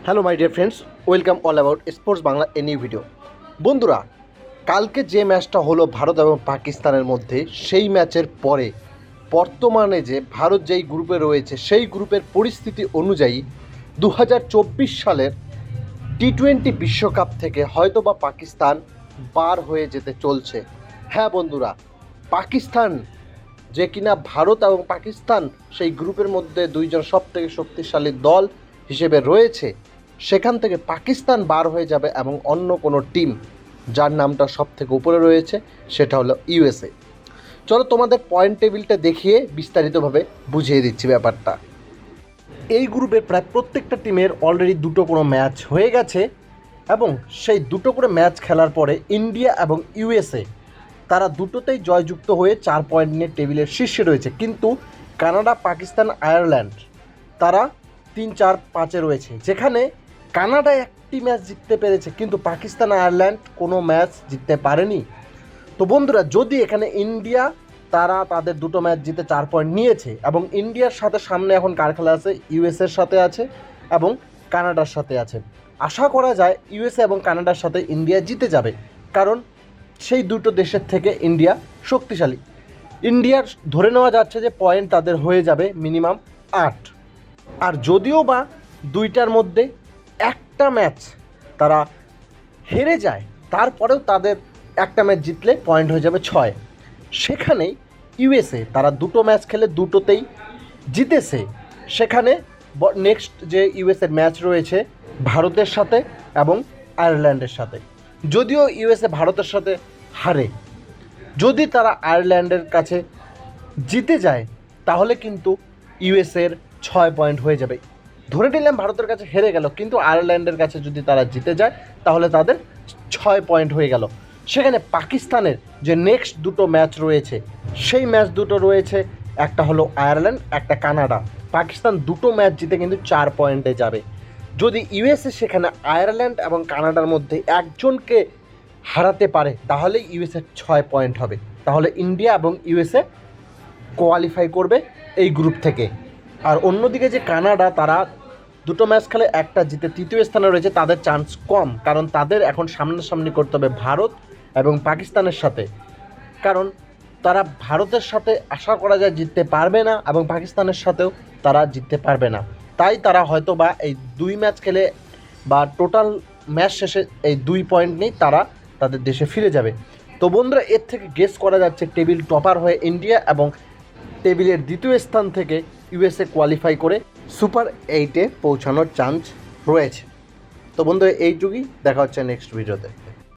Hello my dear friends, welcome all about sports Bangla a new video. বন্ধুরা, কালকে যে ম্যাচটা হলো ভারত এবং পাকিস্তানের মধ্যে, সেই ম্যাচের পরে বর্তমানে যে ভারত যেই গ্রুপে রয়েছে সেই গ্রুপের পরিস্থিতি অনুযায়ী 2024 সালের টি-20 বিশ্বকাপ থেকে হয়তোবা পাকিস্তান বার হয়ে যেতে চলছে। হ্যাঁ বন্ধুরা, পাকিস্তান যে কিনা ভারত এবং পাকিস্তান সেই গ্রুপের মধ্যে দুইজন সবথেকে শক্তিশালী দল হিসেবে রয়েছে, সেখান থেকে পাকিস্তান বার হয়ে যাবে এবং অন্য কোনো টিম যার নামটা সব থেকে উপরে রয়েছে সেটা হলো ইউএসএ। চলো তোমাদের পয়েন্ট টেবিলটা দেখিয়ে বিস্তারিতভাবে বুঝিয়ে দিচ্ছি ব্যাপারটা। এই গ্রুপের প্রায় প্রত্যেকটা টিমের অলরেডি দুটো কোনো ম্যাচ হয়ে গেছে এবং সেই দুটো করে ম্যাচ খেলার পরে ইন্ডিয়া এবং ইউএসএ তারা দুটোতেই জয়যুক্ত হয়ে 4 পয়েন্ট নিয়ে টেবিলের শীর্ষে রয়েছে। কিন্তু কানাডা, পাকিস্তান, আয়ারল্যান্ড তারা 3, 4, 5-এ রয়েছে, যেখানে কানাডা একটি ম্যাচ জিততে পেরেছে কিন্তু পাকিস্তান, আয়ারল্যান্ড কোনো ম্যাচ জিততে পারেনি। তো বন্ধুরা, যদি এখানে ইন্ডিয়া তারা তাদের দুটো ম্যাচ জিতে 4 পয়েন্ট নিয়েছে এবং ইন্ডিয়ার সাথে সামনে এখন কার খেলা আছে, ইউএসএর সাথে আছে এবং কানাডার সাথে আছে। আশা করা যায় ইউএসএ এবং কানাডার সাথে ইন্ডিয়া জিতে যাবে, কারণ সেই দুটো দেশের থেকে ইন্ডিয়া শক্তিশালী। ইন্ডিয়ার ধরে নেওয়া যাচ্ছে যে পয়েন্ট তাদের হয়ে যাবে মিনিমাম 8। আর যদিও বা দুইটার মধ্যে একটা ম্যাচ তারা হেরে যায়, তারপরেও তাদের একটা ম্যাচ জিতলে পয়েন্ট হয়ে যাবে 6। সেখানেই ইউএসএ তারা দুটো ম্যাচ খেলে দুটোতেই জিতেছে। সেখানে নেক্সট যে ইউএসএর ম্যাচ রয়েছে ভারতের সাথে এবং আয়ারল্যান্ডের সাথে। যদিও ইউএসএ ভারতের সাথে হারে, যদি তারা আয়ারল্যান্ডের কাছে জিতে যায় তাহলে কিন্তু ইউএসএর 6 পয়েন্ট হয়ে যাবে। ধরে নিলাম ভারতের কাছে হেরে গেল, কিন্তু আয়ারল্যান্ডের কাছে যদি তারা জিতে যায় তাহলে তাদের 6 পয়েন্ট হয়ে গেল। সেখানে পাকিস্তানের যে নেক্সট দুটো ম্যাচ রয়েছে সেই ম্যাচ দুটো রয়েছে, একটা হলো আয়ারল্যান্ড, একটা কানাডা। পাকিস্তান দুটো ম্যাচ জিতে কিন্তু 4 পয়েন্টে যাবে। যদি ইউএসএ সেখানে আয়ারল্যান্ড এবং কানাডার মধ্যে একজনকে হারাতে পারে তাহলে ইউএসএ 6 পয়েন্ট হবে। তাহলে ইন্ডিয়া এবং ইউএসএ কোয়ালিফাই করবে এই গ্রুপ থেকে। আর অন্যদিকে যে কানাডা, তারা দুটো ম্যাচ খেলে একটা জিতে তৃতীয় স্থানে রয়েছে, তাদের চান্স কম, কারণ তাদের এখন সামনাসামনি করতে হবে ভারত এবং পাকিস্তানের সাথে। কারণ তারা ভারতের সাথে আশা করা যায় জিততে পারবে না এবং পাকিস্তানের সাথেও তারা জিততে পারবে না। তাই তারা হয়তো বা এই 2 ম্যাচ খেলে বা টোটাল ম্যাচ শেষে এই 2 পয়েন্ট নিয়ে তারা তাদের দেশে ফিরে যাবে। তো বন্ধুরা, এর থেকে গেস করা যাচ্ছে টেবিল টপার হয়ে ইন্ডিয়া এবং টেবিলের দ্বিতীয় স্থান থেকে ইউএসএ কোয়ালিফাই করে সুপার 8-এ পৌঁছানোর চান্স রয়েছে। তো বন্ধুরা, এইটুকুই, দেখা হচ্ছে নেক্সট ভিডিওতে।